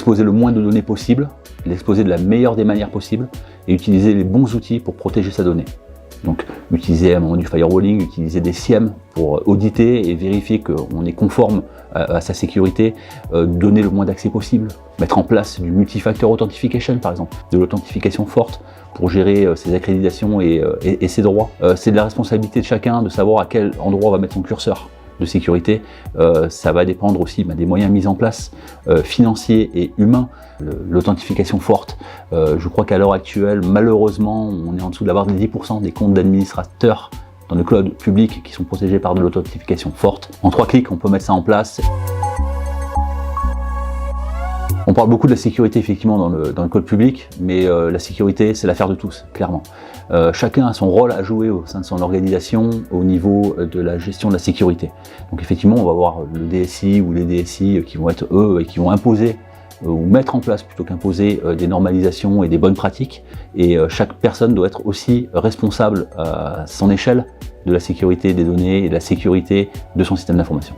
exposer le moins de données possible, l'exposer de la meilleure des manières possibles et utiliser les bons outils pour protéger sa donnée. Donc utiliser à un moment du firewalling, utiliser des SIEM pour auditer et vérifier qu'on est conforme à sa sécurité, donner le moins d'accès possible, mettre en place du multifactor authentication par exemple, de l'authentification forte pour gérer ses accréditations et ses droits. C'est de la responsabilité de chacun de savoir à quel endroit on va mettre son curseur de sécurité. Ça va dépendre aussi des moyens mis en place, financiers et humains. L'authentification forte, je crois qu'à l'heure actuelle, malheureusement, on est en dessous de la barre des 10% des comptes d'administrateurs dans le cloud public qui sont protégés par de l'authentification forte. En 3 clics, on peut mettre ça en place. On parle beaucoup de la sécurité effectivement dans le code public, mais la sécurité c'est l'affaire de tous, clairement. Chacun a son rôle à jouer au sein de son organisation au niveau de la gestion de la sécurité. Donc effectivement on va avoir le DSI ou les DSI qui vont être eux et qui vont imposer ou mettre en place plutôt qu'imposer des normalisations et des bonnes pratiques. Et chaque personne doit être aussi responsable à son échelle de la sécurité des données et de la sécurité de son système d'information.